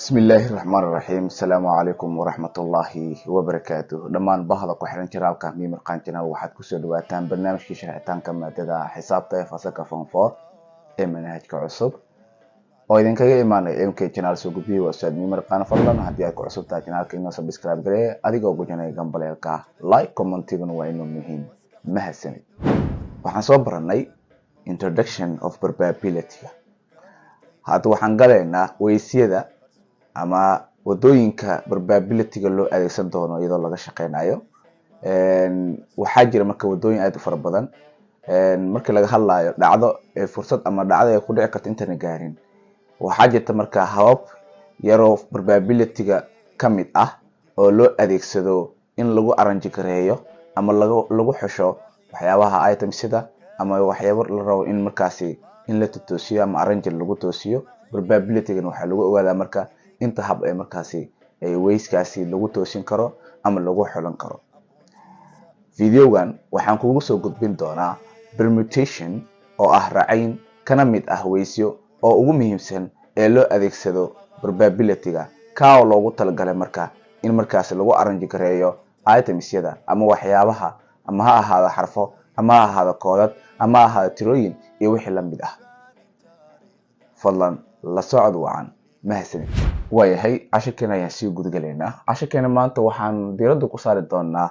بسم الله الرحمن الرحيم السلام عليكم ورحمة الله وبركاته دمان بهذا كحرن جرالك ميمر قانتنا وحد كسر دواتان برنامج كي شرحتان كما تدا حساب فاسك فونفور منهج كعصب وإذن كي إيمان MK channel سوغبي وأستاذ ميمر قان فضلا هدي أكو عصب تا channel كي سبسكرايب غري أديكو جوجنا جنبالك لايك كومنت تيغن وإنه مهم مهسني waxaan soo baranay introduction of probability hadda waxaan galaynaa weysiyada ama wadooyinka probability-ga loo adeegsan doono iyadoo laga shaqeynayo waxaa jira marka wadooyin aad u fara badan markii laga hadlayo dhacdo fursad ama dhacdo ay ku dhici karto intaan gaarin waxaa jirta marka habab yaroo probability-ga kamid ah oo loo adeegsado in lagu arrange gareeyo ama lagu xusho waxyaabaha itemsida ama waxyaabo la rabo in markaasi in la toosiyo ama arrange lagu toosiyo probability-ga waxa lagu ogaadaa marka inta hab ee markaasi ay wayskaasi lagu toosin karo ama lagu xulan karo videogan waxaan kugu soo gudbin doonaa permutation oo ah raacayn kana mid ah waysyo oo ugu muhiimsan ee loo adeegsado probability-ga ka loogu talagalay marka in markaasi lagu arrange gareeyo itemsyada ama waxyaabaha ama ha ahaado xarfo ama ha ahaado koodad ama ha ahaado tirooyin iyo wixii la mid ah fadlan la socod wacan mahadsanid waayahay casharkeena ayaan sii gudgalaynaa casharkeena maanta waxaan diiradda ku saari doonaa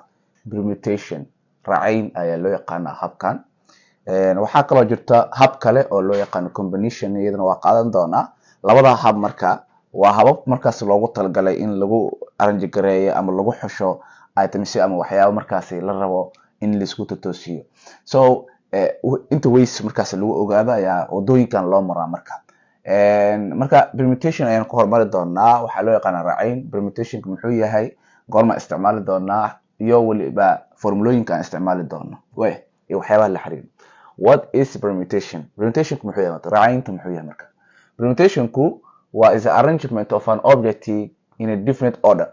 permutation raacayn ayaa loo yaqaanaa habkan waxaa kaloo jirta hab kale oo loo yaqaano combination iyadana waa qaadan doonaa labada hab marka waa habab markaas loogu talagalay in lagu arrange gareeyo ama lagu xusho items ama waxyaabo markaasi la rabo in la isku toosiyo so inta ways markaas lagu ogaado ayaa wadooyinkan loo maraa marka permutation ayaan ku hormari doonaa waxaa loo yaqaanaa raacayn permutation muxuu yahay goorma isticmaali doonaa iyo waliba formulooyinka aan isticmaali doono iyo waxyaabaha la xiriira what is permutation muxuu yahay raacaynta muxuu yahay marka permutationku waa is arrangement of an object in a different order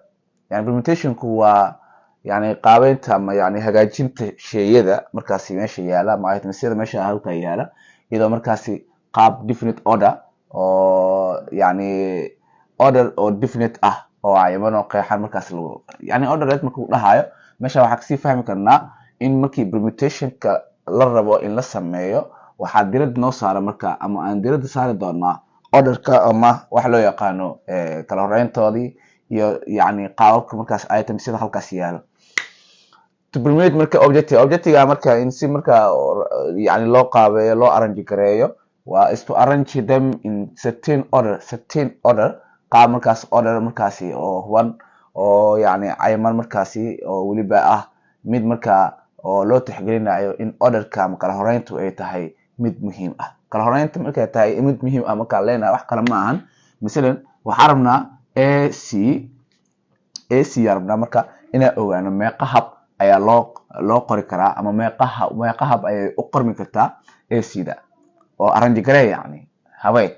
yani permutationku waa yani qaabeynta ama yani hagaajinta shayada markaasi meesha yaala ama itemsyada meesha halka yaala iyadoo markaasi qaab different order oo yani order oo definite ah oo ayman oo qeexan markaas yani order markuu dhahayo meesha waxa ka sii fahmi karnaa in markii permutation-ka la rabo in la sameeyo waxa diirada noo saara marka ama aan diirada saari doonaa order-ka ama wax loo yaqaano kala horeyntoodii iyo yani qaababka markaas item sida halkaas yaalo to permute marka objective-ga marka in si marka yani loo qaabeeyo loo arrange gareeyo waa is to arrange them in certain order qaab markaas order markaasi oo huban oo yani ayman markaasi oo waliba ah mid marka oo loo tixgelinayo in orderka ama kala horeyntu ay tahay mid muhiim ah kala horeynta markay tahay mid muhiim ah marka leena wax kala ma ahan midalan waxaan rabnaa AC rabnaa marka ina ogaano meeqa hab ayaa loo qori karaa ama meeqa hab ayay u qormi kartaa AC-da oo arrange gareey yani habay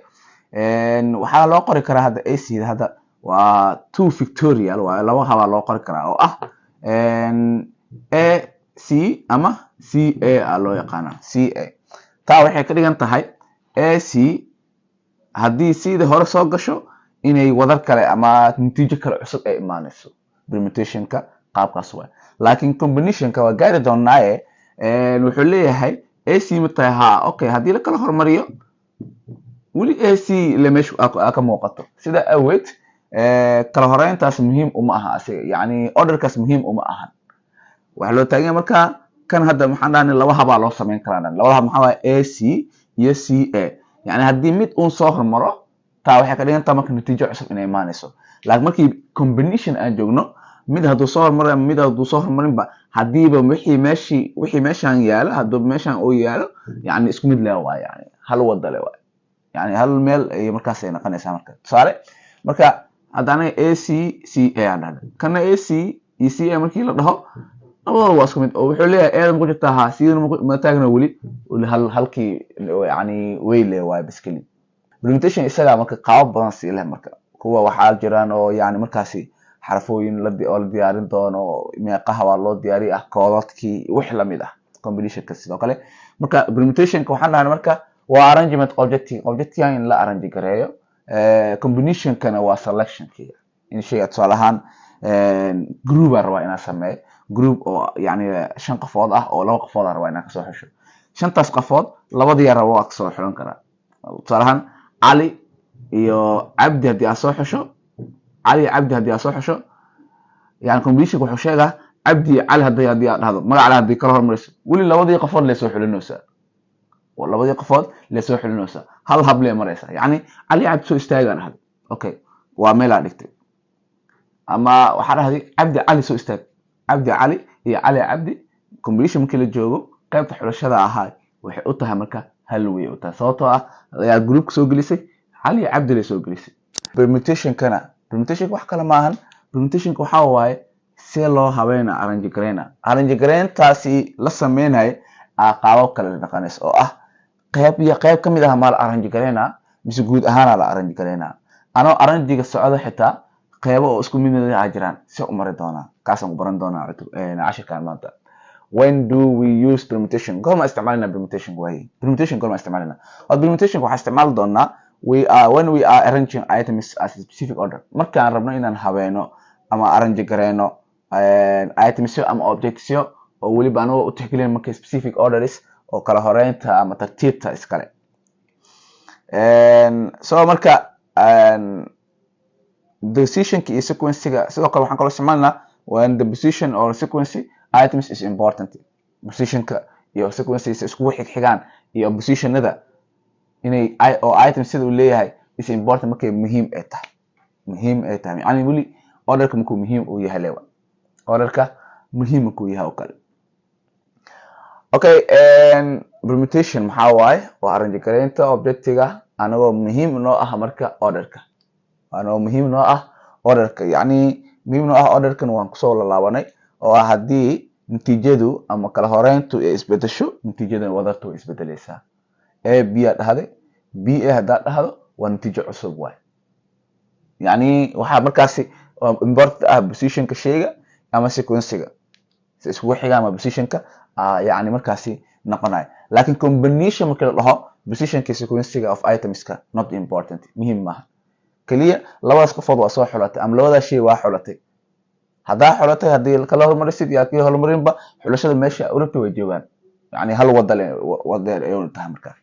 waxaa loo qori karaa hadda AC-da hadda waa 2 factorial waa laba hab loo qori karaa oo ah AC ama CA loo yaqaana CA taa waxay ka dhigan tahay AC haddii sida hore soo gasho inay wadar kale ama natiijo kale cusub ay imaanayso permutation-ka qaabkaas waa laakiin combination-ka waa gaari doonaaye wuxuu leeyahay AC matahay ha okay haddii la kala hormariyo wali AC la meesha ka muuqato sida awgeed kala horeyntaas muhiim uma aha asiga yani orderkaas muhiim uma aha waxa loo taagan marka kan hadda maxaan dhahnay laba hab loo sameyn karaa labada hab maxaa waaye AC iyo CA yani haddii mid uu soo hormaro taa waxay ka dhigan tahay marka natiijo cusub inay imaanayso laakiin markii combination aan joogno mid hadduu soo hormaro ama mid hadduu soo hormarinba hadiiba wixii meeshan yaalo hadduu meeshan oo yaalo yani isku mid leh waa yani hal wada leh waa yani hal meel ay markaas ay noqonaysaa marka tusaale marka haddana AC CA hadana kana AC iyo CA markii la dhaho labadaba waa isku mid oo wuxuu leeyahay eedan ku jirta ha sidoo ma taagna wali halkii yani way leh waa biskili permutation isaga marka qaab badan si leh marka kuwa waxaa jiraan oo yani markaasi xarfooyin la diyaarin doono meeqaha waa loo diyaari ah koodadkii wix la mid ah combination-ka sidoo kale marka permutation-ka waxaan dhahnaa marka waa arrangement objective in la arrange gareeyo combination kana waa selection kiga in shayga tusaale ahaan group aan rabaa inaan sameeyo group oo yani 5 qofood ah oo 2 qofood aan rabaa inaan kasoo xusho 5taas qofood labadii rabo waa kasoo xulan karaa tusaale ahaan cali iyo cabdi hadii aan soo xusho cali iyo cabdi hadii aan soo xusho yani combination wuxuu sheegaa cabdi iyo cali hadii aan dhahdo magaca hadii kala hormariso wali labadii qofood la soo xulinaysa labadii qofood la soo xulinaysa hal hab lee maraysa yani cali cabdi soo istaagaan hada okay waa meel aan dhigtay ama waxa dhahday cabdi cali soo istaag cabdi cali iyo cali cabdi combination markii la joogo qaybta xulashada ahaa waxay u tahay marka hal way u tahay sababtoo ah ayaa group soo gelisay cali iyo cabdi la soo gelisay permutation wax kale maahan permutation waxa waaye si loo habeena arrange gareyntaasi la sameeyay qaabab kala dhaqaneys oo ah qayb kamid ah maal arrange gareyna mise guud ahaan la arrange gareyna ano arrange socdo xitaa qaybo oo isku mid ah jiraan si u mari doona kaasan u baran doona cashirkan maanta when do we use permutation goorma isticmaalna permutation goorma isticmaalna permutation waxa isticmaal doona when we are arranging items as a specific order marka aan rabno inaan habeeno ama arrange gareyno items ama objects oo waliba aan u tixgelin marka specific orders oo kala horeynta ama tartiibta iskale so marka decision key sequence sidoo kale waxaan kala isticmaalnaa when the position or sequence items is important position ka iyo sequences isku xigaan iyo positionada inay oo items sida uu leeyahay is important markay muhiim ay tahay yani wali orderka markuu muhiim uu yahay leewa orderka muhiim markuu yahay oo kale okay permutation maxaa waaye waa arrange gareynta objectiga anagoo muhiim noo ah marka orderka yani muhiim noo ah orderkan waan kusoo laabanay oo hadii natiijadu ama kala horeyntu ay isbedesho natiijada wadartu way isbedelaysaa a b dhahday b a hadaa dhahdo waa natiijo cusub waay yani waxa markaasi important ah positionka shayga ama sequencega si isku xiga ama positionka yani markaasi noqonay laakiin combination marka la dhaho positionka sequencega of itemska not important muhiim maaha kaliya labadaas qofood waa soo xulatay ama labada shay waa xulatay hadaa xulatay hadii kala hormarisid iyo kii hormarinba xulashada meesha u rabtay way joogan yani hal wada ay tahay marka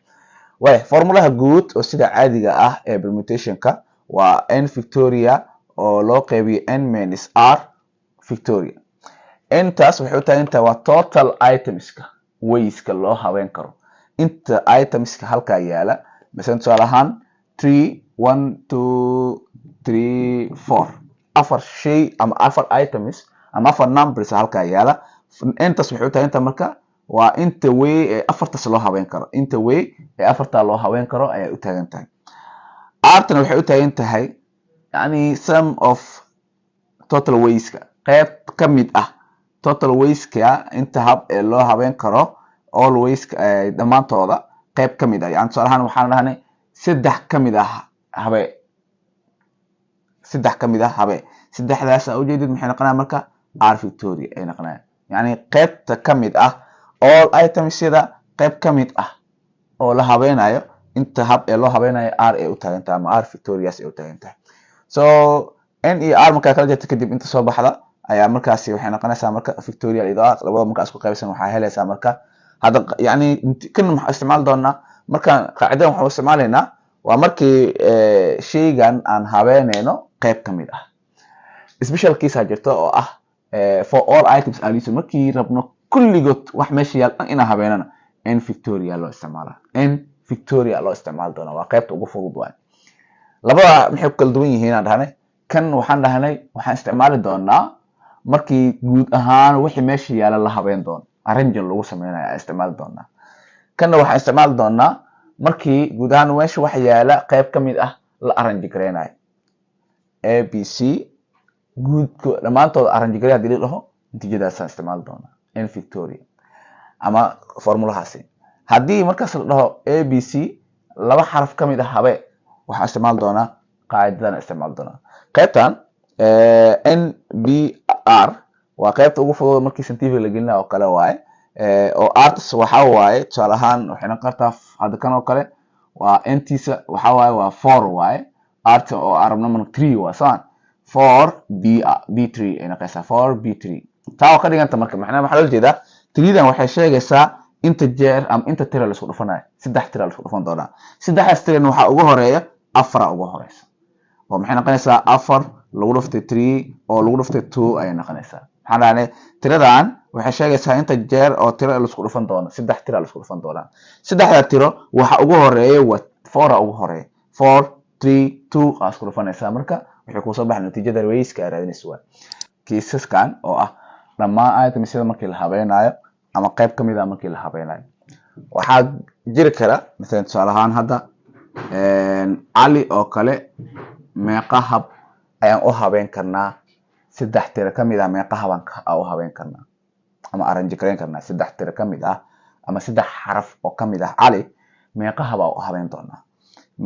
way formulaha guud oo sida caadiga ah ee permutationka waa n victoria oo loo qeybiyo n minus r victoria intaas waxay u tahay inta waa total itemska wayska loo habeyn karo inta itemska halka yaala mesela tusaale ahaan 3 1 2 3 4 afar shay ama afar items ama afar numbers halka yaala intaas waxay u tahay inta marka waa inta way ee afartaas loo habeyn karo inta way ee afarta loo habeyn karo ay u taagan tahay artana waxay u taagan tahay yani sum of total wayska qayb kamid ah total wayska inta hab ee loo habeyn karo all wayska dhamaantooda qayb kamid ah yani tusaale ahaan waxaan dhahnay saddex kamid ah habe saddexdaas ujeedid maxay noqonayaan marka r victoria ay noqonayaan yani qaybta kamid ah all items sida qayb kamid ah oo la habeynayo inta hab ee loo habeynayo r ay u taagan tahay ama r victorias ay u taagan tahay so n iyo r marka kala jirta kadib inta soo baxda ayaa markaasi waxay noqonaysaa marka victorial idaat labada marka isku qaybsan waxa helaysaa marka hada yani kan maxaa isticmaal doonaa marka qaacidadan waxaan isticmaalaynaa waa markii shaygan aan habeynayno qayb kamid ah special case jirto oo ah for all items aliso markii rabno kulligood wax meesha yaal in habeynana n victoria loo isticmaal doona waa qaybta ugu fudud waay labada maxay kala duwan yihiin aan dhahnay kan waxaan dhahnay waxaan isticmaali doonaa markii guud ahaan wixii meesha yaala la habeyn doono arrange lagu sameeyo isticmaal doonaa kanna waxaan isticmaali doonaa markii guud ahaan meesha wax yaala qayb kamid ah la arrange gareynayo a b c guudka dhamaantood arrange gareey hadii la dhaho natiijadaas aan isticmaali doonaa n victoria ama formulahaasi hadii markaas la dhaho a b c laba xaraf kamid ah habe waxaan isticmaali doonaa qaacidadan isticmaali doonaa qaybtan n b r waa qaybta ugu fudud markii scientific la gelinayo oo kale waaye oo arts waxa waaye tusaale ahaan waxay noqon kartaa hadda kan oo kale waa entiisa waxa waaye waa 4 waaye art oo arabna man 3 waa saan 4b3 ay noqonaysaa 4b3 taa ka dhiganta marka macnaheedu waxa loo jeedaa 3dan waxay sheegaysaa inta jeer ama inta tiro la isku dhufanayo saddex tiro la isku dhufan doonaa saddexdaas tiro waxa ugu horeeya afar ugu horeysa oo maxay noqonaysaa afar lagu dhuftay 3 oo lagu dhuftay 2 ay noqonaysaa maxaa dhaanay tiradan waxay sheegaysaa inta jeer oo tiro la isku dhufan doono saddex tiro la isku dhufan doonaa saddexda tiro waxa ugu horeeya waa 4 ugu horeeya 4 3 2 qaas ku dhufanaysaa marka waxay ku soo baxay natiijada rayska raadinaysaa kiisaskan oo ah dhammaan itemsada markii la habeynayo ama qayb kamid ah markii la habeynayo waxa jiri kara mesela tusaale ahaan hadda Ali oo kale meeqa hab ayaan u habeyn karnaa saddex tiro kamid ah meeqa haban u habeyn karnaa ama arrange gareyn karnaa saddex tiro kamid ah ama saddex xaraf oo kamid ah Ali meeqa hab u habeyn doonaa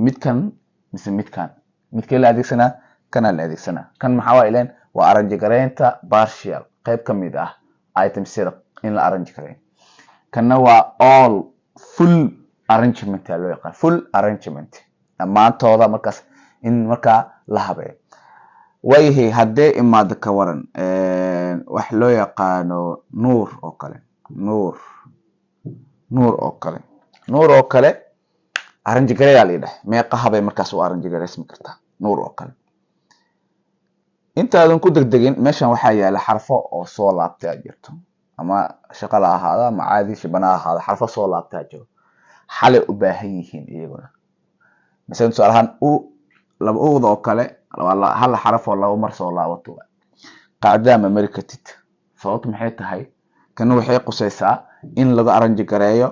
midkan mise midkee la adeegsanaa kana la adeegsanaa kan maxaa waa ileen waa arrange gareynta partial qayb kamid ah itemsada in la arrange gareeyo kana waa all full arrangement loo yaqaan full arrangement dhammaantooda markaas in markaa la habeeyo wayhay haddee imaado ka waran wax loo yaqaano nuur oo kale arrange gareeyaa la yidhaah meeqa habay markaas u arrange gareysmi kartaa nuur oo kale intaadan ku degdegin meeshan waxaa yaala xarfo oo soo laabtay jirto ama shaqo la ahaada ama caadi shibana ahaada xarfo soo laabtay jiro xalay u baahan yihiin iyaguna مثلا سؤالhan laba uud oo kale hal xaraf oo laba mar soo laabato qaacida ma mari kartid sababtu maxay tahay kan waxay qusaysaa in laga arrange gareeyo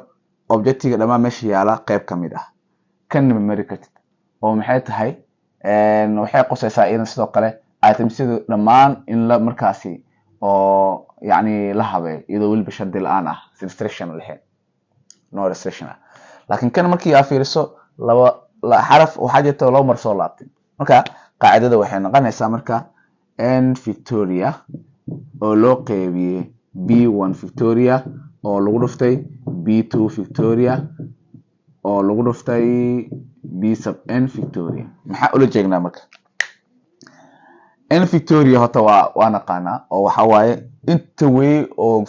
objectiga dhamaan meesha yaala qayb kamid ah kan ma mari kartid oo maxay tahay waxay qusaysaa in sidoo kale itemsadu dhamaan in la markaasi oo yani la habeeyo iyadoo waliba shardi la'aan ah restriction lahayn no restriction laakiin kan markii aad fiiriso laba xaraf waxa jirta loo mar soo laabtay marka qaacidada waxay noqonaysaa marka n Victoria oo loo qeybiyay b1 Victoria oo lagu dhuftay b2 Victoria oo lagu dhuftay b sub n Victoria maxaa ula jeegnaa marka n Victoria hota waa naqaana oo waxa waaye inta way oo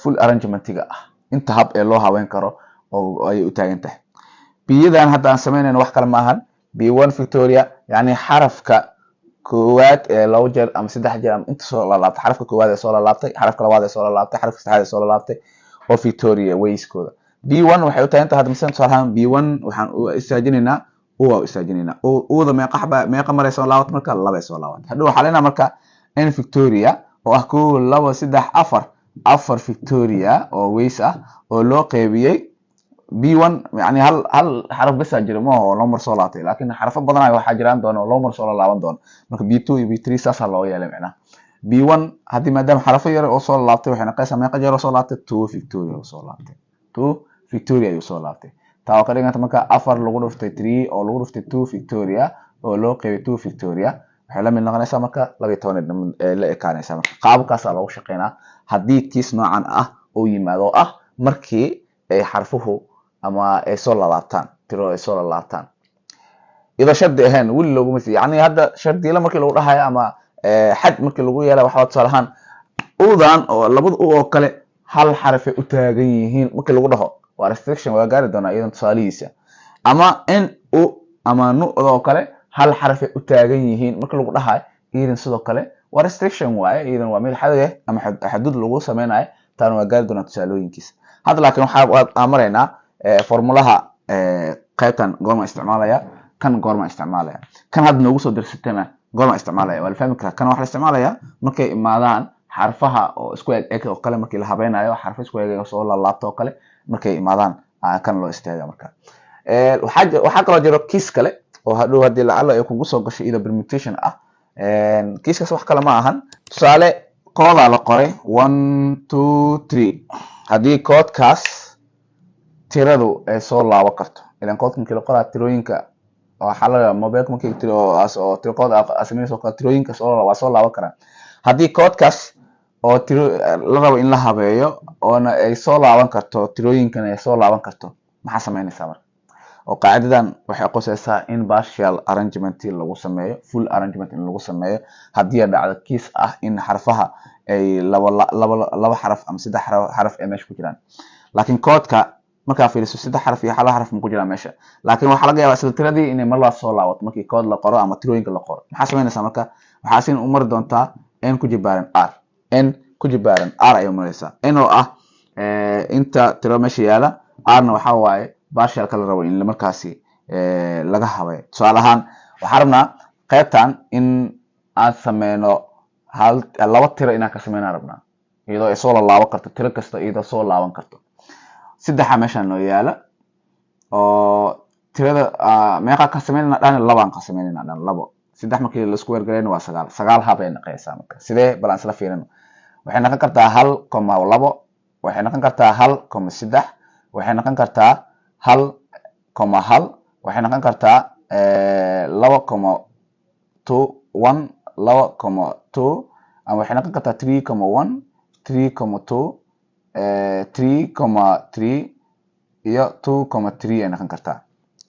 full arrangementiga ah inta hab ee loo habeyn karo oo ay u taagan tahay biyadan hadda aan sameynayno wax kale ma ahan b1 Victoria yani xarafka koowaad ee laba jeer ama saddex jeer ama inta soo laabtay xarafka koowaad ee soo laabtay xarafka labaad ee soo laabtay xarafka saddexaad ee soo laabtay oo Victoria wayskooda b1 waxay u tahay inta hadda misan tusaalahan b1 waxaan u istaajinaynaa uuda meeqa mar ay soo laabato marka laba ay soo laabato hadhow waxaa leenahay marka n Victoria oo ah 1 2 3 4 Victoria oo ways ah oo loo qeybiyay b1 يعني hal xaraf bas jira ma oo loo mar soo laabtay laakiin xarafo badan ay waxa jiraan doon oo loo mar soo laaban doon marka b2 iyo b3 saas loo yeelay macna b1 hadii maadaama xarafo yar oo soo laabtay waxay noqonaysaa meeqa jeer oo soo laabtay 2 Victoria oo soo laabtay 2 Victoria ay soo laabtay taa oo ka dhiganta marka 4 lagu dhuftay 3 oo lagu dhuftay 2 Victoria oo loo qeybay 2 Victoria waxay la mid noqonaysaa marka 12 la ekaanaysaa marka qaabkaas loo shaqeynaa hadii kiis noocan ah oo yimaado ah markii ay xarfuhu ama ay soo laabtaan tiro ay soo laabtaan ida shardi ahaan wali loogu mid yani hadda shardi la markii lagu dhahayo ama xad markii lagu yeelay waxa tusaalahan uudan oo labada oo kale hal xaraf ay u taagan yihiin markii lagu dhaho waa restriction waa gaari doona idan tusaalihiisa ama in u ama nu oo kale hal xaraf ay u taagan yihiin markii lagu dhahayo idan sidoo kale waa restriction waaye idan waa mid xad ama xadud lagu sameeyay taan waa gaari doona tusaalooyinkiisa hadda laakiin waxa amaraynaa formulaha qaybtan goorma isticmaalaya kan goorma isticmaalaya kan had noogu soo dirsatana goorma isticmaalaya wala fahmi karaa kan waxa la isticmaalaya markay imaadaan xarfaha oo isku eg oo kale markii la habeynayo xarf isku eg oo soo laabto kale markay imaadaan kan loo istaaga marka waxa kale jiro kiis kale oo hadhow hadii la ay kugu soo gashay ida permutation ah kiiskaas wax kale ma ahan tusaale kooda la qoray 1 2 3 hadii koodkaas tiradu ay soo laaban karto ilaan koodka markii la qoraa tirooyinka waxa laga mobile markii tiro oo tiro kood asmayso tirooyinka soo laaban karaan hadii koodkaas oo tiro la rabo in la habeeyo oo ay soo laaban karto tirooyinkan ay soo laaban karto maxaa sameynaysaa marka oo qaacidadan waxay qosaysaa in partial arrangement lagu sameeyo full arrangement in lagu sameeyo haddii ay dhacdo kiis ah in xarfaha ay laba xaraf ama saddex xaraf ay meesha ku jiraan. laakiin koodka markaa fiiriso saddex xaraf iyo hal xaraf ma ku jiraan meesha, laakiin waxaa laga yaabaa isla tiradii inay mar labaad soo laabato markii kood la qoro ama tirooyinka la qoro. maxaa samaynaysaa marka? waxaa sin u mari doontaa n ku jibaaran r, n ku jibaaran r ayay maraysaa, n oo ah inta tiro meesha yaala, r-na waxaa waaye partialka la rabo in markaasi laga habeeyo. tusaale ahaan waxaan rabnaa qaybtan in aan sameyno laba tiro inaan ka sameynaan rabnaa, iyadoo ay soo laaban karto tiro kasta iyadoo soo laaban karto. saddexa meeshaan noo yaala oo tirada meeqa ka sameynayna dhan labaan ka sameynayna dhan labo. saddex markii la isku weergalayna waa sagaal. sagaal hab ay noqonaysaa marka. sidee bal aan isla fiirino. waxay noqon kartaa 1,2, waxay noqon kartaa 1,3, waxay noqon kartaa 1,1, waxay noqon kartaa 2,1, 2,2, ama waxay noqon kartaa 3,1, 3,2, 3,3 iyo 2,3 ay noqon kartaa.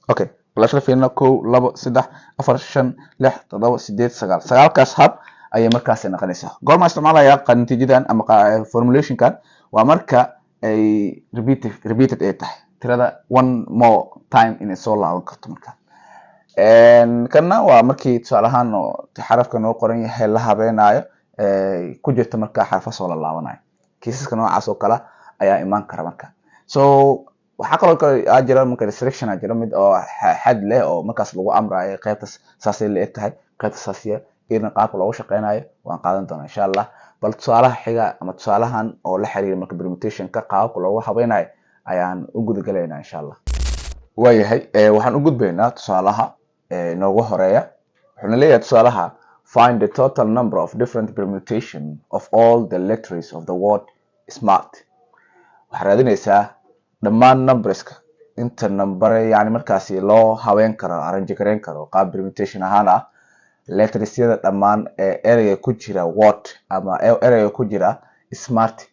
okay bal isla fiirino 1 2 3 4 5 6 7 8 9. sagaalkaas hab ayay markaas noqonaysaa. goorma isticmaalaya natiijadan ama formulationkan? waa marka ay repeated ay tahay, tirada one more time inay soo laaban karto marka. kana waa markii tusaale ahaan xarafka noo qoran yahay la habeenayo ku jirta marka xarfa soo la laabanayo. kiisaska noocaas oo kale ayaa imaan kara marka. so waxaa kaloo jira marka restriction jira mid oo xad leh oo markaas lagu amrayo qaybtaas saasay la eg tahay, qaybtaas saasiya in qaabka loogu shaqeynayo waan qaadan doonaa insha Allah. bal tusaalaha xiga ama tusaalahan oo la xiriira marka permutation ka qaabka loogu habeynayo ayaan u gudagalaynaa insha Allah. waayahay waxaan u gudbaynaa tusaalaha noogu horeeya. wuxuuna leeyahay tusaalaha find the total number of different permutation of all the letters of the word smart. waxaad raadinaysaa dhammaan numberska inta nambare yani markaasi loo habeyn karo arrange gareyn karo qaab permutation ahaan ah lettersyada dhammaan ee ereyga ku jira word ama ereyga ku jira smart.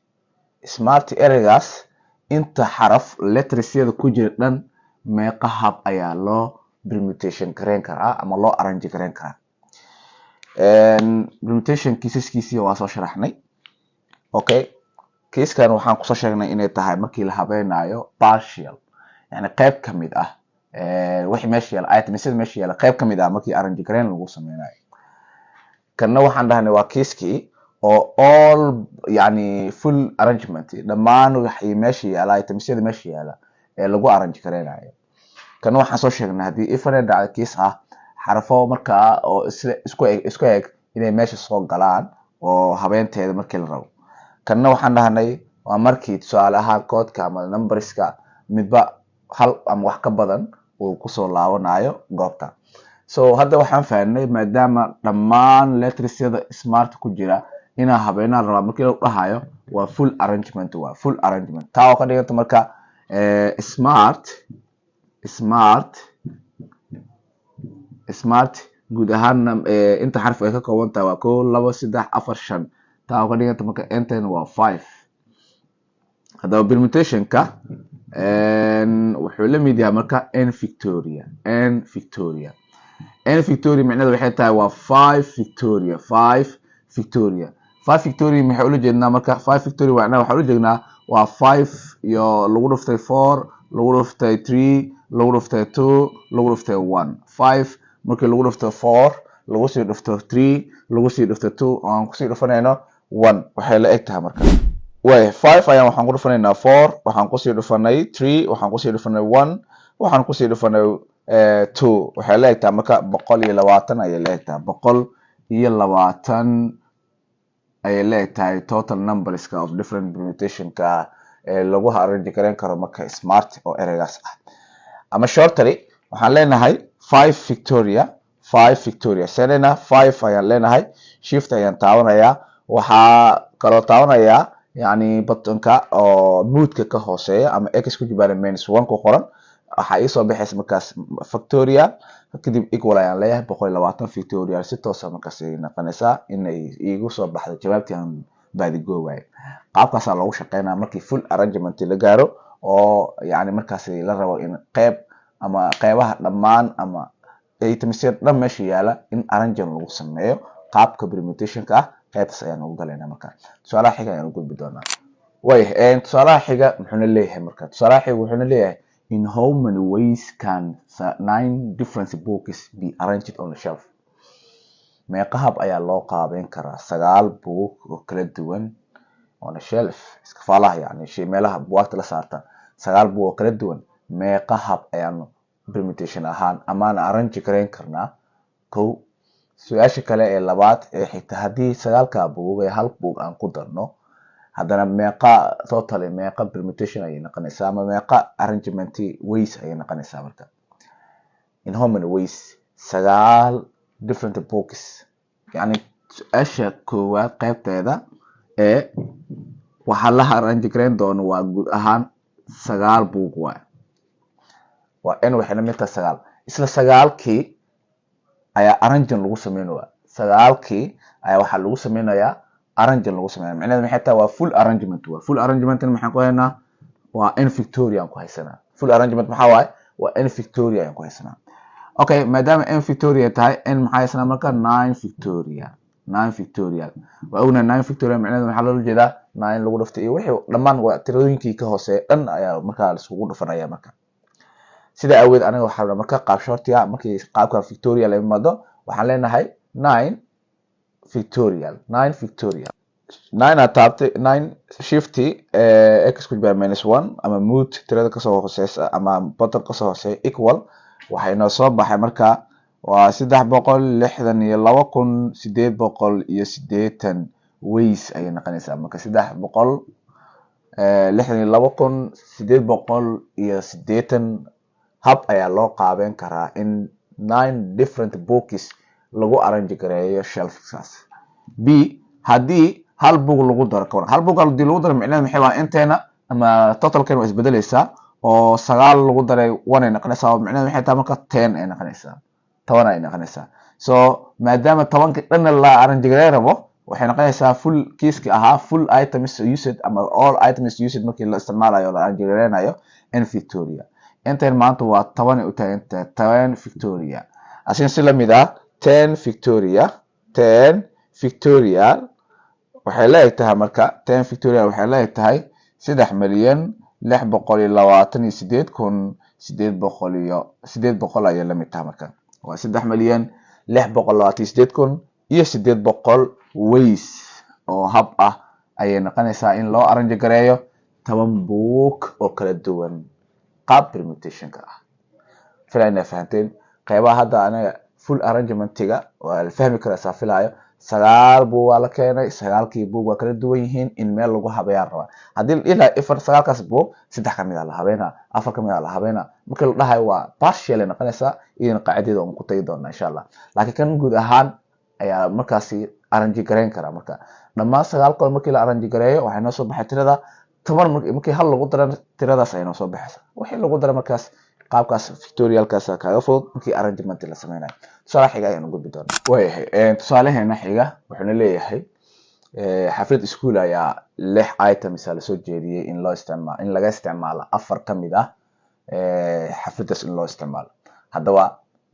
smart ereygaas inta xaraf lettersyada ku jira dhan meeqa hab ayaa loo permutation gareyn karaa ama loo arrange gareyn karaa. permutation kiisaskiisii waa soo sharaxnay. okay kiiskan waxaan kusoo sheegnay inay tahay markii la habeynayo partial, yani qayb ka mid ah wixii meesha yaala itemsada meesha yaala qayb ka mid ah markii arrange gareyn lagu sameynayo. kana waxaan dhahnay waa kiiskii oo all yani full arrangement dhammaan wixii meesha yaala itemsada meesha yaala ee lagu arrange gareynayo. kana waxaan soo sheegnay haddii ifan dhacdo kiis ah xarafo markaa oo isku eg inay meesha soo galaan oo habeenteeda markii la rabo. kana waxaan dhahnay waa markii tusaale ahaan koodka ama numberska midba hal ama wax ka badan uu kusoo laabanayo goobta. so hadda waxaan fahnay maadaama dhammaan lettersyada smart ku jira inaa habeenaan rabaa markii la dhahayo waa full arrangement. waa full arrangement taa oo ka dhiganta marka smart guud ahaan inta xarf ay ka kooban tahay waa 1 2 3 4 5. taa oo ka dhiganta marka enten waa 5. haddaba permutationka wuxuu la mid yahay marka n victoria micnaheedu waxay tahay waa 5 victoria. 5 victoria maxay ula jeednaa marka? 5 victoria waxaa ula jeednaa waa 5 iyo lagu dhuftay 4 lagu dhuftay 3 lagu dhuftay 2 lagu dhuftay 1. 5 markii lagu dhufto 4 lagu sii dhufto 3 lagu sii dhufto 2 aan ku sii dhufanayno 1 waxay la eg tahay marka. way 5 ayaan waxaan ku dhufanaynaa 4, waxaan ku sii dhufanay 3, waxaan ku sii dhufanay 1, waxaan ku sii dhufanay 2 waxay la eg tahay marka 120 ayay la eg tahay. 120 ayay la eg tahay total numberska of different permutationka ee lagu arrange gareyn karo marka smart oo ereygaas ah. ama shortly waxaan leenahay 5 victoria senena 5 ayaan leenahay, shift ayaan taabanayaa, waxaa kaloo taabanayaa yani buttonka oo moodka ka hooseeya ama x ku jibaaran -1 ku qoran waxaa ii soo baxaysa markaas victoria kadib equal ayaan leeyahay 120 victoria. si toos ah markaas ay noqonaysaa inay iigu soo baxdo jawaabtii aan baadigoobaay. qaabkaasaa loogu shaqeynaa markii full arrangement la gaaro oo yani markaas la rabo in qayb ama qeybaha dhammaan ama items-yada dhan meesha yaala in arrangement lagu sameeyo qaabka permutation-ka ah qaybtaas ayaan ugu galaynaa marka tusaalaha xiga ayaan u gudbi doonaa tusaalaha xiga muxuuna leeyahay marka tusaalaha xiga wuxuuna leeyahay in how many ways can 9 different books be arranged on the shelf meeqa hab ayaa loo qaabeyn karaa 9 buug oo kala duwan on the shelf iskafaalaha yani meelaha buugta la saarta 9 buug oo kala duwan meeqa hab ayaan permutation ahaan amaana arrange gareyn karnaa kow su-aasha kale ee labaad ee xigta haddii 9ka buug ee hal buug aan ku darno haddana meeqa total meeqa permutation ayay noqonaysaa ama meeqa arrangement ways ayay noqonaysaa marka in how many ways 9 different books yani su-aasha koowaad qaybteeda ee waxaa la arrange gareyn doono waa guud ahaan 9 buug waa in waxay la mid tahay 9 isla 9kii ayaa arrangement lagu sameeyaa 9kii ayaa waxa lagu sameeyaa arrangement lagu sameeyaa macnaheedu maxay tahay waa full arrangement full arrangement maxaan ku haynaa waa n Victoria ku haysanaa full arrangement maxaa waaye waa n Victoria ku haysanaa okay maadaama n Victoria tahay n maxay haysanaa marka 9 Victoria waa ogna 9 Victoria macnaheedu waxa loo jeedaa 9 lagu dhaftay iyo wixii dhammaan waa tiradooyinkii ka hooseeya dhan ayaa marka la isugu dhufanaya marka sida aweed aniga waxaa marka qaab shortiga markii qaabka Victoria la imaado waxaan leenahay 9 Victoria 9 taabtay 9 shifty x ku jibaa -1 ama mood tirada ka soo hooseysa ama bottom ka soo hooseeya equal waxay noo soo baxay marka waa 362,880 ways ay noqonaysaa marka 362,880 hab ayaa loo qaabeyn karaa in 9 different books lagu arrange gareeyo shelfkaas b haddii hal book lagu daro ka hal book hadii lagu daro macnaheedu maxay waa inteena ama totalkan waa isbedelaysaa oo 9 lagu daray 1 ay noqonaysaa macnaheedu maxay tahay marka 10 ay noqonaysaa 10 ay noqonaysaa so maadaama 10 dhan la arrange gareeyo waxay noqonaysaa full case ahaa full items used ama all items used markii la isticmaalayo la arrange gareynayo in Victoria intaan maanta waa 10 u tahay 10 Victoria asin si la mid ah 10 Victoria waxay leedahay marka 10 Victoria waxay leedahay 3,628,800 ayaa la mid tahay marka waa 3,628,800 ways oo hab ah ayay noqonaysaa in loo arrange gareeyo 10 buug oo kala duwan qaab permutation-ka ah filayna fahanteen qaybaha hadda anaga full arrangement-iga waa la fahmi karaa saafilayo 9 buug waa la keenay 9kii buug waa kala duwan yihiin in meel lagu habeeyaan raba hadii ilaa 9kaas buug 3 kamid ah la habeena 4 kamid ah la habeena marka la dhahay waa partial noqonaysaa in qaacidada uu ku tagi doona insha Allah laakiin kan guud ahaan ayaa markaasi arrange gareyn kara marka dhammaan 9 kol markii la arrange gareeyo waxay noo soo baxay tirada 10 markii hal lagu daro tiradaas ay noo soo baxaysa wixii lagu daro markaas qaabkaas Victorialkaas kaaga fudud markii arrangement la sameynayo tusaale xiga ayaan u gudbi doonaa tusaalaheena xiga wuxuuna leeyahay xaflad iskuul ayaa 6 items la soo jeediyay in laga isticmaalo 4 kamid ah xafladaas in loo isticmaalo haddaba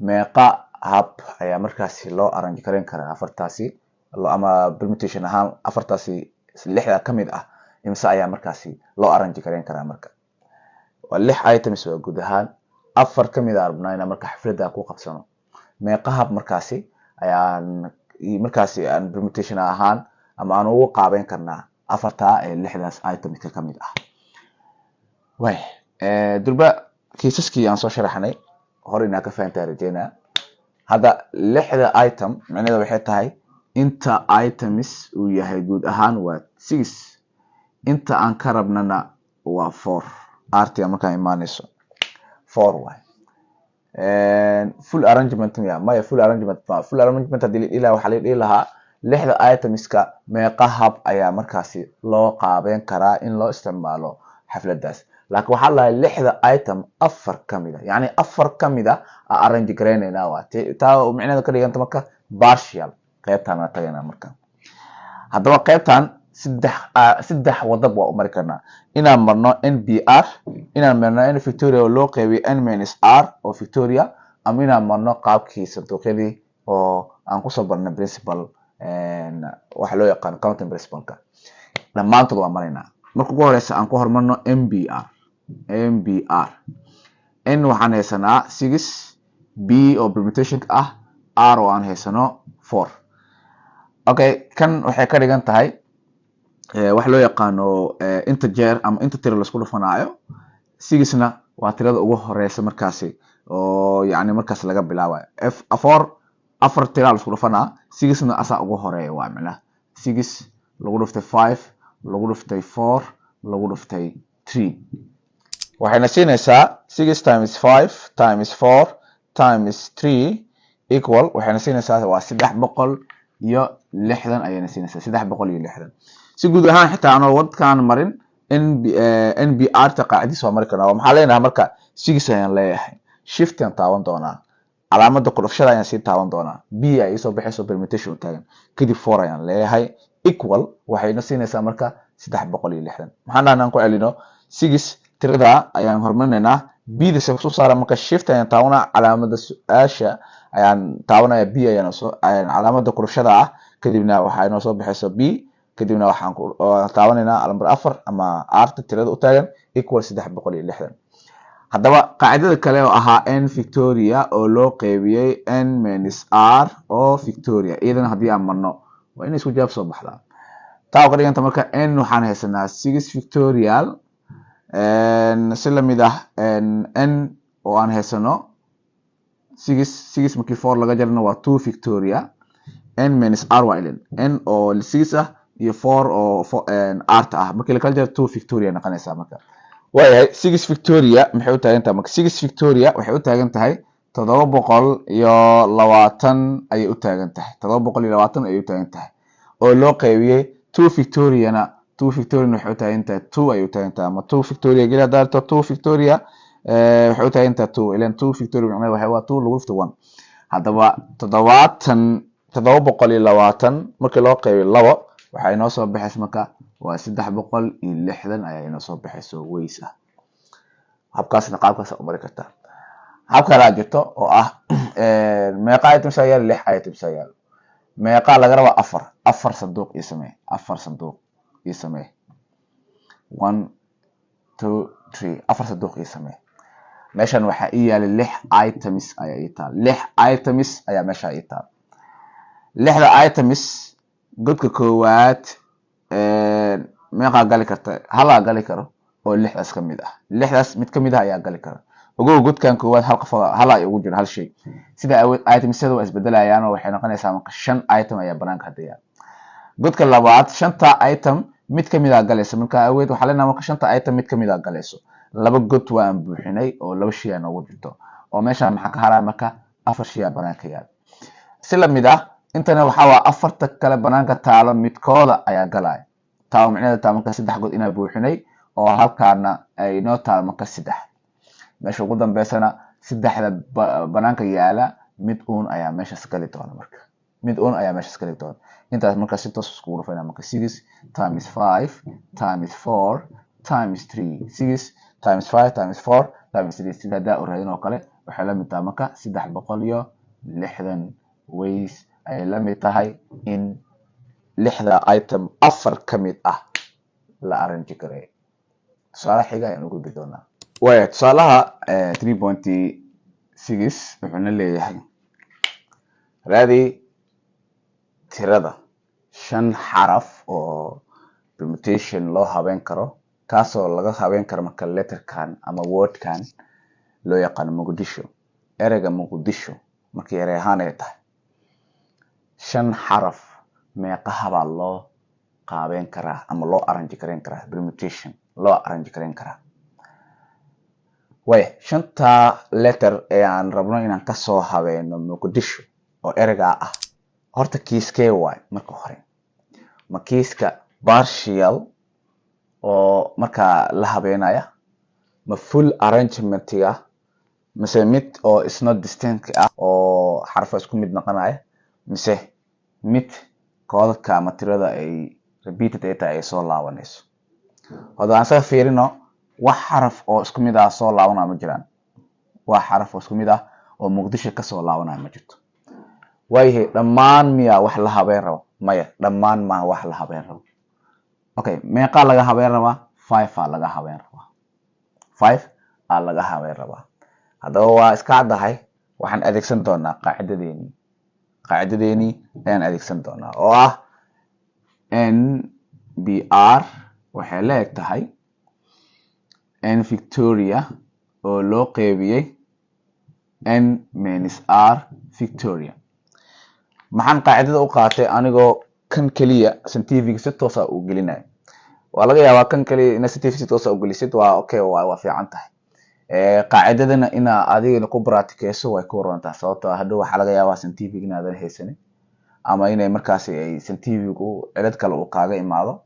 meeqa hab ayaa markaasi loo arrange gareyn karaa afartaasi ama permutation ahaan afartaasi 6 kamid ah imisa ayaa markaasi loo arrange gareyn karaa marka waa 6 items oo guud ahaan 4 kamid ah arbnayna marka xafladda ku qabsano meeqa hab markaasi ayaan permutation ahaan ama aan ugu qaabeyn karnaa afarta ee 6daas items ka kamid ah durba kiisaskii aan soo sharaxnay hore inaa ka fahantaa rajeynaa hadda 6da item macnaheedu waxay tahay inta items uu yahay guud ahaan waa 6 inta aan ka rabnana waa 4 artiga markaa imaanayso 4 way full arrangement full arrangement hadii ilaa waxa la dhihi lahaa 6da itemska meeqa hab ayaa markaasi loo qaabeyn karaa in loo isticmaalo xafladaas laakiin waxa la 6da item 4 kamid ah yani 4 kamid ah arrange gareynayna waa taa macnaheedu ka dhiganta marka partial qaybtan tagayna marka haddaba qaybtan saddex wadab waa u mari karnaa inaan marno NBR, inaan marno N Victoria oo loo qeybiyo N minus R oo Victoria, ama inaan marno qaabkii sanduuqyadii oo aan kusoo barnay principal waxa loo yaqaan counting principalka. dhammaantood waa maraynaa. marka ugu horeysa aan ku hormarno NBR. N waxaan haysanaa 6, B oo permutation ah, R oo aan haysano 4. okay, kan waxay ka dhigan tahay wax loo yaqaano integer ama integer la isku dhufanaayo. 6na waa tirada ugu horeysa markaasi oo yani markaas laga bilaabayo. 4 tira la isku dhufanaa, 6na asaa ugu horeeya waa macnaha 6 lagu dhuftay 5 lagu dhuftay 4 lagu dhuftay 3 waxayna siinaysaa 6 times 5 times 4 times 3 equal waxayna siinaysaa waa 360 ayayna siinaysaa 360. si guud ahaan xitaa anoo wadkaan marin NBR ta qaacidis waa mari karnaa. maxaa leenahay marka 6 ayaan leeyahay, shift aan taaban doonaa, calaamada ku dhufashada ayaan sii taaban doonaa, B ay soo baxayso permutation taagan, kadib 4 ayaan leeyahay equal waxayna siinaysaa marka 360. maxaan dhahnaa ku celino 6 tirada ayaan hormarinaynaa, B da soo saara marka shift ayaan taabanaa, calaamada su'aasha ayaan taabanaya, B ayaan calaamada ku dhufashada ah, kadibna waxa inoo soo baxayso B, kadibna waxaan taabanaynaa number 4 ama R tirada u taagan equal 360. haddaba qaacidada kale oo ahaa N Victoria oo loo qeybiyey N minus R oo Victoria, iyadana haddii aan marno waa inay isku jawaab soo baxdaa. taa oo ka dhiganta marka N waxaan haysanaa 6 Victorial si lamid ah N oo aan haysano 6 markii 4 laga jarno waa 2 Victoria, N minus R waa ilen N oo 6 ah iyo 4 oo R ta ah, markii la kala jaro 2 Victoria noqonaysaa. marka waayahay 6 Victoria maxay u taagan tahay marka 6 Victoria waxay u taagan tahay 720 ayay u taagan tahay 720 ayay u taagan tahay oo loo qeybiyey 2 Victoriana waxay u taagan tahay 2 ayay u taagan tahay, ama 2 Victoria gila daarto 2 Victoria waxay u taagan tahay 2 ilan 2 Victoria macnaheedu waxa waa 2 lagu dhufto 1. haddaba 720 markii loo qeybiyo 2 waxay inoo soo baxaysa marka waa 360 ayaa inoo soo baxayso ways ah. habkaasna qaabkaas u mari kartaa. habka kale jirto oo ah meeqa items ayaa 6 items ayaa meeqa laga rabaa 4 sanduuq ii samee 4 sanduuq ii samee 1 2 3 4 sanduuq ii samee. meeshan waxaa ii yaala 6 items ayaa ii taal 6 items ayaa meesha ii taal. 6da items godka koowaad meeqa gali karta, hala gali karo oo 6daas kamid ah, 6daas mid kamid ah ayaa gali kara. ogow godkan koowaad hal qof hala ay ugu jiro hal shay, sida itemsada waa isbedelayaan oo waxay noqonaysaa marka 5 item ayaa banaanka hadaya. godka labaad 5ta item mid kamid ah galayso, marka aweed waxa leenahay marka 5ta item mid kamid ah galayso. laba god waan buuxinay oo laba shay aan ugu jirto oo meesha maxaa ka haraa marka 4 shay banaanka yaal. si lamid ah intana waxa waa 4ta kale banaanka taalo midkooda ayaa galay. taa macnaheedu taa marka 3 god inaa buuxinay oo halkaana ay noo taal marka 3. meesha ugu dambeysana 3da banaanka yaala mid uun ayaa meesha gali doona marka mid uun ayaa meesha gali doona. intaas marka si toos isku dhufayna marka 6 times 5 times 4 times 3 6 times 5 times 4 times 3 sida daa raadin oo kale waxay la mid tahay marka 360 ways ay la mid tahay in 6da item 4 kamid ah la arrange karay. tusaale xiga ayaan ugu gudbi doonaa. way tusaalaha 3.6 wuxuuna leeyahay raadi tirada 5 xaraf oo permutation loo habeyn karo, kaasoo laga habeyn karo marka letterkan ama wordkan loo yaqaan Muqdisho. ereyga Muqdisho markii erey ahaan ay tahay 5 xaraf meeqa habaa loo qaabeyn karaa ama loo arrange kareyn karaa, permutation loo arrange kareyn karaa. way 5ta letter ee aan rabno inaan ka soo habeeno Muqdisho oo ereyga ah horta kiiskee waay marka hore. ma kiiska partial oo marka la habeenaya, ma full arrangementiga, mise mid oo is not distinct ah oo xarfo isku mid noqonaya, mise mid koodadka ama tirada ay repeated ay tahay ay soo laabanayso. Haddaan sax fiirino wax xaraf oo isku mid ah soo laabanaa ma jiraan. Wax xaraf oo isku mid ah oo Muqdisho ka soo laabanaa ma jirto. Waayahay dhammaan miya wax la habeyn rabo? Maya, dhammaan ma wax la habeyn rabo. Okay, meeqa laga habeyn rabaa? 5 aa laga habeyn rabaa. 5 aa laga habeyn rabaa. Haddaba waa iska caddahay waxaan adeegsan doonaa qaacidadeeni ayaan adeegsan doonaa oo ah NBR waxay la eg tahay N Victoria oo loo qeybiyey N minus R Victoria. Maxaan qaacidada u qaatay anigoo kan kaliya scientific si toos ah u gelinayo. Waa laga yaabaa kan kaliya in scientific si toos ah u gelisid waa okay waa fiican tahay. Qaacidadana ina adiga ku practiceeyso way ku roontaa sababtoo ah hadhow waxa laga yaabaa scientific inaadan haysanin ama inay markaas ay scientific cilad kale uu kaaga imaado.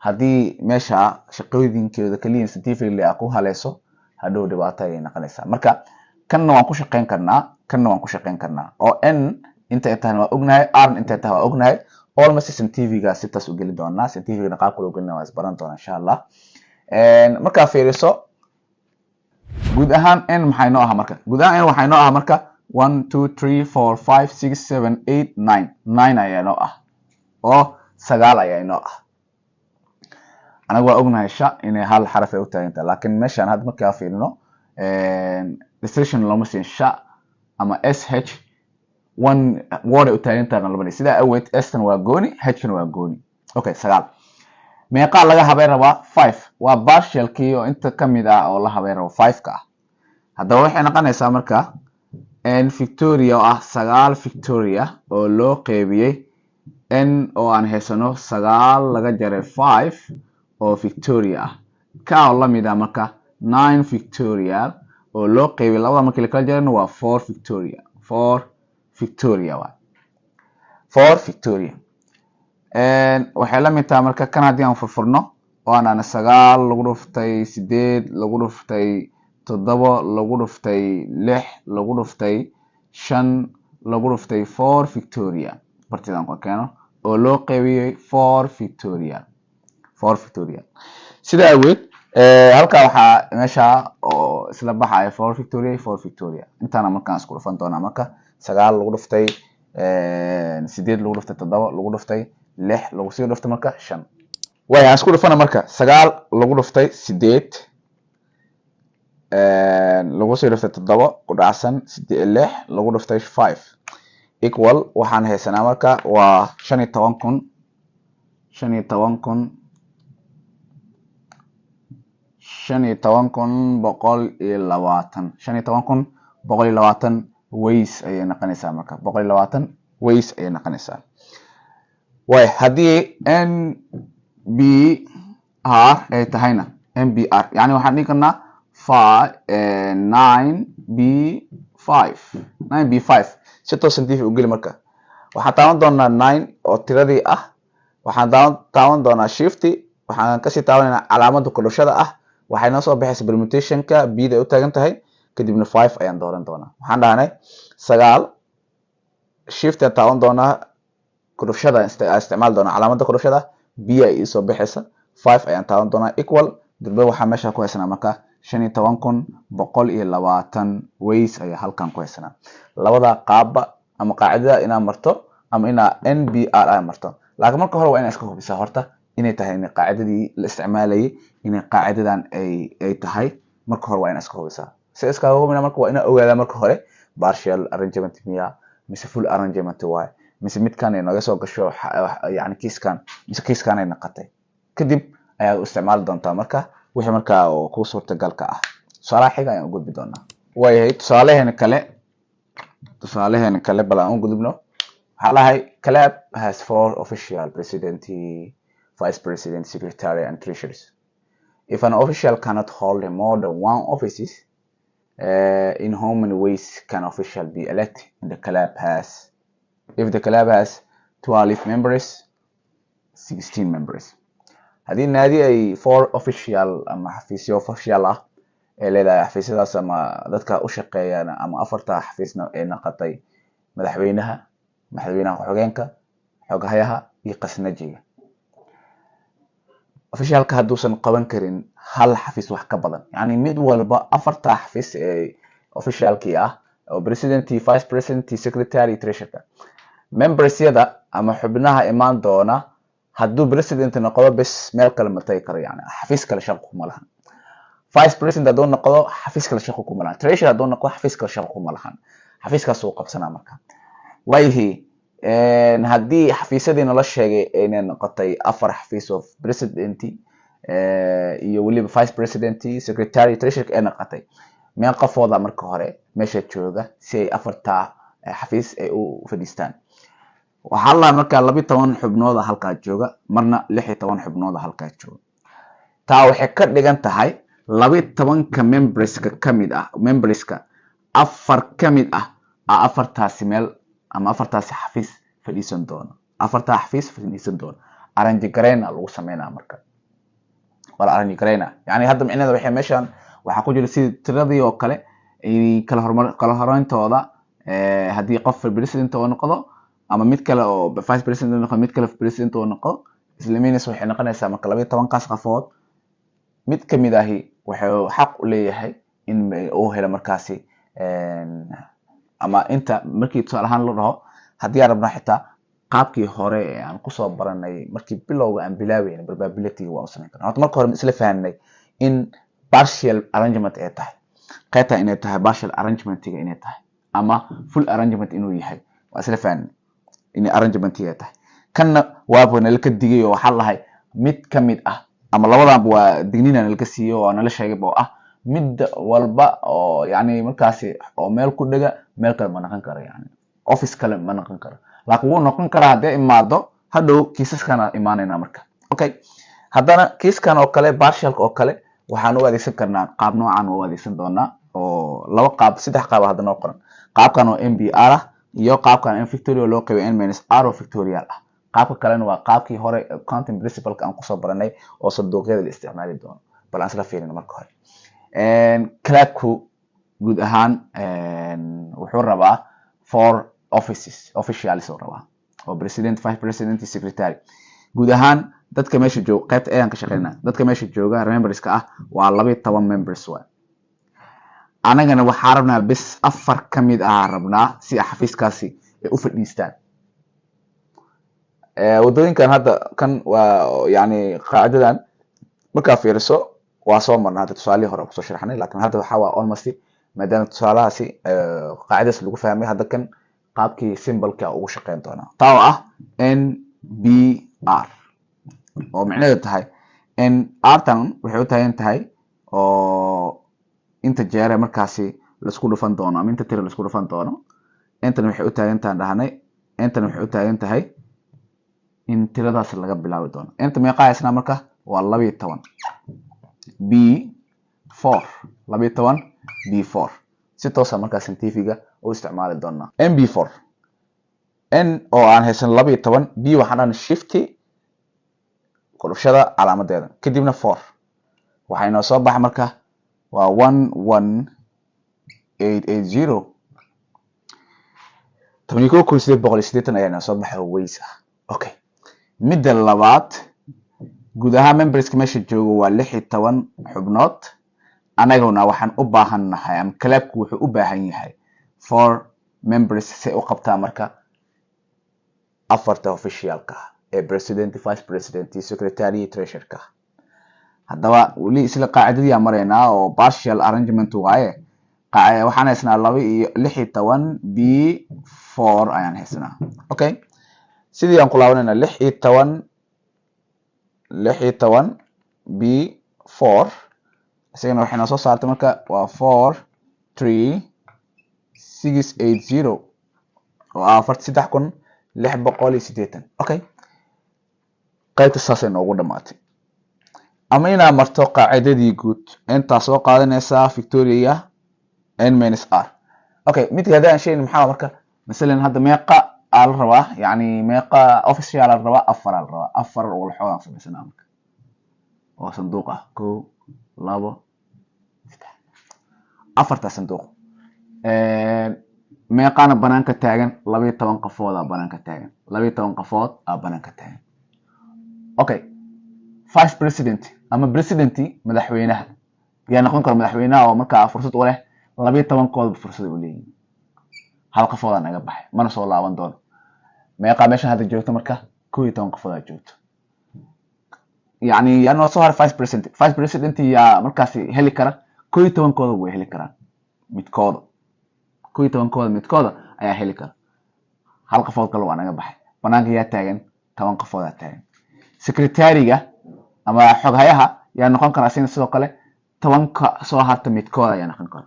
Haddii meesha shaqooyinkeeda kaliya scientific la ku haleyso hadhow dhibaato ay noqonaysaa. Marka kanna waan ku shaqeyn karnaa oo n inta ay tahay waa ognahay, r inta ay tahay waa ognahay. Almost scientific si taas u geli doonaa, scientific qaab kale u gelina waa isbaran doonaa insha Allah. Marka fiiriso guud ahaan n maxay noo aha marka? Guud ahaan n waxay noo aha marka 1 2 3 4 5 6 7 8 9 9 ayaa noo ah oo 9 ayaa noo ah. Anagu waa ognahay sha inay hal xaraf ay u taagan tahay laakiin meeshan had markaa fiirino restriction lama siin sha ama sh one word u taagan tahay labada sida awgeed s-tan waa gooni h-tan waa gooni. Okay, 9 meeqa laga habeyn rabaa? 5 waa partial kii oo inta kamid ah oo la habeyn rabo 5 ka ah. Haddaba waxay noqonaysaa marka n Victoria oo ah 9 Victoria oo loo qeybiyey n oo aan haysano 9 laga jaray 5 oo Victoria ah. Ka oo la mid ah marka 9 Victoria oo loo qeybiyey labada markii la kala jarayna waa 4 Victoria. 4 Victoria waa 4 Victoria. Waxay la mid tahay marka kan haddii aan furfurno oo aan 9 lagu dhuftay 8 lagu dhuftay 7 lagu dhuftay 6 lagu dhuftay 5 lagu dhuftay 4 Victoria bartidan ku keeno oo loo qeybiyey 4 Victoria. 4 Victoria. Sida awgeed halka waxa meesha oo isla baxaya 4 Victoria 4 Victoria. Intaana markaan isku dhufan doonaa marka 9 lagu dhuftay 8 lagu dhuftay 7 lagu dhuftay 6 lagu sii dhuftay marka 5. Way aan isku dhufana marka 9 lagu dhuftay 8 lagu sii dhuftay 7 ku dhacsan 6 lagu dhuftay 5 equal waxaan haysanaa marka waa 15,000 15,120 ways ayay noqonaysaa marka 120 ways ayay noqonaysaa. Way haddii NBR ay tahayna NBR yani waxaan dhigi karnaa 9B5 si toos scientific u geli marka waxaan taaban doonaa 9 oo tiradii ah, waxaan taaban doonaa shift, waxaan kasii taabanaynaa calaamada ku dhushada ah, waxay noo soo baxaysaa permutationka b da u taagan tahay kadibna 5 ayaan dooran doonaa. Waxaan dhahnay 9 shift aan taaban doonaa ku dhushada isticmaal doonaa calaamada ku dhushada b ay soo baxaysa 5 ayaan taaban doonaa equal dibba waxaa meesha ku haysanaa marka 15,120 ways ayaa halkan ku haysanaa. Labada qaabba ama qaacidada inaa marto ama inaa NBR ay marto. Laakiin marka hore waa inaa iska hubisaa horta inay tahay in qaacidadii la isticmaalayay inay qaacidadan ay tahay marka hore waa inaa iska hubisaa. Si iska hubina marka waa inaa ogaadaa marka hore partial arrangement miya mise full arrangement waay mise midkan ay naga soo gasho yani kiiskan mise kiiskan ay noqotay. Kadib ayaa u isticmaali doontaa marka wixii marka oo ku suurtagalka ah. Tusaale xiga ayaan u gudbi doonaa. Waayahay tusaalaheena kale bal aan u gudubno. Waxaa lahay CLAB has 4 official president, vice president, secretary and treasurers. If an official cannot hold more than one office, in how many ways can official be elected? If the CLAB has 12 members, 16 members. Haddii naadi ay 4 official ama xafiisyo official ah ee leedahay xafiisyadaas ama dadka u shaqeeyaan ama afarta xafiisna ay noqotay madaxweynaha ku-xigeenka, xoghayaha iyo qasnajiga. official ka haduusan qaban karin hal xafiis wax ka badan yani mid walba afarta xafiis ee officialkii ah oo president, vice president, secretary, treasurer members yada ama xubnaha imaan doona hadduu president noqdo bes meel kale ma tagi karo yani xafiis kale shaqo kuma lahan. vice president hadduu noqdo xafiis kale shaqo kuma lahan. treasurer hadduu noqdo xafiis kale shaqo kuma lahan. xafiiskaas uu qabsanaa marka. wayhi haddii xafiisyadii nala sheegay inay noqotay afar xafiis of president iyo weliba vice president, secretary, treasurer ay noqotay meel qofooda marka hore meesha jooga si ay afarta xafiis ay u fadhiistaan. waxaa la markaa 12 xubnood halkaa jooga marna 16 xubnood halkaa jooga. taa waxay ka dhigan tahay 12ka memberska kamid ah memberska afar kamid ah afartaasi meel ama afartaasi xafiis fadhiisan doono. afarta xafiis fadhiisan doono arrange gareyna lagu sameeynaa marka. wala arrange gareyna yani hadda micnaheedu waxay meeshan waxa ku jira sidii tiradii oo kale ay kala horeyntooda hadii qof president oo noqdo ama mid kale oo vice president noqdo mid kale president oo noqdo islaamiinas waxay noqonaysaa marka 12 kaas qafood mid kamid ahi wuxuu xaq u leeyahay in uu helo markaasi ama inta markii tusaale ahaan la dhaho hadii aan rabno xitaa qaabkii hore ee aan ku soo baranay markii bilowga aan bilaawayna probability waa sameyn karnaa. horta marka hore isla fahanay in partial arrangement ay tahay qaybta inay tahay partial arrangement-iga inay tahay ama full arrangement inuu yahay waa isla fahanay in arrangement-iga tahay kana waaba nala ka digay oo waxa lahay mid kamid ah ama labadan waa dignina nala ka siiyo oo nala sheegay oo ah mid walba oo yani markaasi oo meel ku dhaga meel kale ma noqon karo yani office kale ma noqon karo laakiin wuu noqon karaa hadii imaado hadhow kiisaskana imaanayna marka. okay haddana kiiskan oo kale partial oo kale waxaan u adeegsan karnaa qaab noocan oo adeegsan doonaa oo laba qaab saddex qaab hadda noo qoran qaabkan oo MBR ah iyo qaabkan in factorial loo qeybay n-r oo factorial ah. qaabka kalena waa qaabkii hore accounting principle aan ku soo baranay oo sanduuqyada la isticmaali doono bal aan isla fiirino marka hore. clerku guud ahaan wuxuu rabaa 4 offices officials oo rabaa oo president, vice president, secretary. guud ahaan dadka meesha jooga qaybta ayaan ka shaqeynaa dadka meesha jooga memberska ah waa 12 members waa. anagana waxaan rabnaa bis 4 kamid ah rabnaa si xafiiskaasi ay u fadhiistaan. wadooyinkan hadda kan waa yani qaacidadan marka fiiriso waa soo marnaa hadda tusaale hore ku soo sharaxnay laakiin hadda waxa waa almost maadaama tusaalahaasi qaacidadas lagu fahmay hadda kan qaabkii symbol-ka ugu shaqeyn doona taa oo ah NBR oo macnaheedu tahay NR tan waxay u taagan tahay oo inta jeer markaasi la isku dhufan doono ama inta tiro la isku dhufan doono. intan waxay u taagan tahay dhahnay intan waxay u taagan tahay in tiradaas laga bilaabi doono. inta meeqa isna marka waa 12 B4 12 B4 si toos ah marka scientifiga u isticmaali doona. MB4 n oo aan haysan 12 b waxaan shifti qolofshada calaamadeeda kadibna 4 waxayna soo bax marka waa 11880 tamiko ku 780 ayana soo baxay weysa. okay midda labaad guud ahaan memberska meesha joogo waa 16 xubnood. anaguna waxaan u baahanahay am clubku wuxuu u baahan yahay 4 members si u qabtaa marka afarta officialka ee president, vice president, secretary, treasurer. haddaba wali isla qaacidadii marayna oo partial arrangement waaye waxaan haysnaa 16 B4 ayaan haysnaa. okay sidii aan ku laabanayna 16 B4 isagana waxayna soo saartay marka waa 43680 oo ah 43680. okay qaybta saasay noogu dhamaatay ama inaa marto qaacidadii guud inta soo qaadanaysa Victoria n-r. okay mid hadaan sheegin maxaa marka midalan hadda meeqa al rabaa yani meeqa official al rabaa afar oo la xoogay sameysana marka oo sanduuq ah 1 2 afarta sanduuq meeqana banaanka taagan 12 qofood banaanka taagan 12 qofood banaanka taagan. okay vice president ama president madaxweynaha yaa noqon kara madaxweynaha oo markaa fursad u leh 12 kood fursad u leeyahay hal qofood naga baxay mana soo laaban doono meeqa meesha hadda joogto marka 12 qofood joogto يعني أنا صار vice president يا مركز هلي كرا كوي تون كودا وهلي كرا متكودا كوي تون كودا متكودا أي هلي كرا حلقة فوق كلو أنا جبح بنانك يا تاجن تون قفودا تاجن سكرتارية أما حق هيها يعني نكون كراسين سوق له تون كصهات متكودا يعني نكون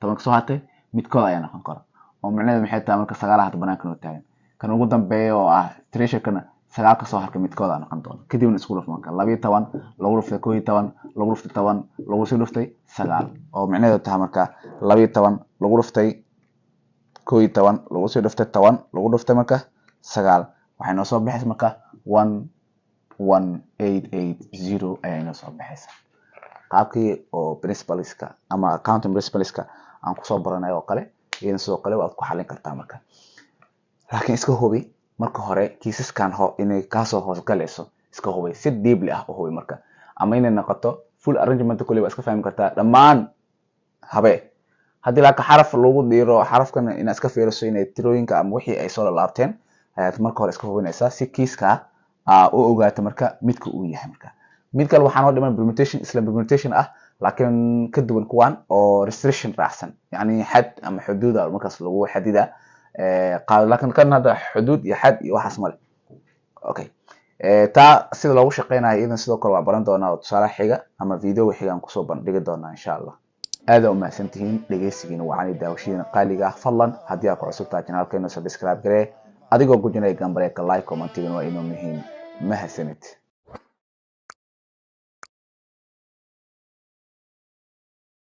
تون كصهات متكودا يعني نكون ومعناه محيط مركز سجالة هات بنانك نو تاجن كانوا قدام بيو تريشة كنا sagaalka soo harka midkooda noqon doona kadibna isku dhufmanka 12 lagu dhuftay 12 lagu dhuftay 10 lagu soo dhuftay 9 oo macnaheedu tahay marka 12 lagu dhuftay 12 lagu soo dhuftay 10 lagu dhuftay marka 9 waxay noo soo baxaysaa marka 11880 ayay noo soo baxaysaa qaabkii oo principalska ama accounting principalska aan ku soo baranay oo kale iyo sidoo kale waad ku xalin kartaa marka laakiin iska hubi marka hore kiisaskan inay ka soo hoos galayso iska hubay si deeply ah oo hubay marka ama inay noqoto full arrangement kulli waa iska fahmi kartaa dhamaan habe hadii la ka xaraf lagu dhiro xarafkan in iska fiiriso inay tirooyinka ama wixii ay soo laabteen ayaad marka hore iska hubinaysaa si kiiska oo ogaato marka midka uu yahay marka mid kale waxaan oo dhiman implementation ah laakiin ka duwan kuwan oo restriction raacsan yani xad ama xuduud markaas lagu xadida قال لكن كان هذا حدود يحد وحاس مال اوكي تا sida loogu shaqeynayo idan sidoo kale waa baran doonaa tusaale xiga ama video xiga aan ku soo bandhigi doonaa insha Allah aad u mahadsantihiin dhageysigiina waxaan daawashadiina qaaliga ah fadlan hadii aad ku cusub tahay channelkeena subscribe garee adigoo gujinaya gambareka like comment waa inoo muhiim mahadsanid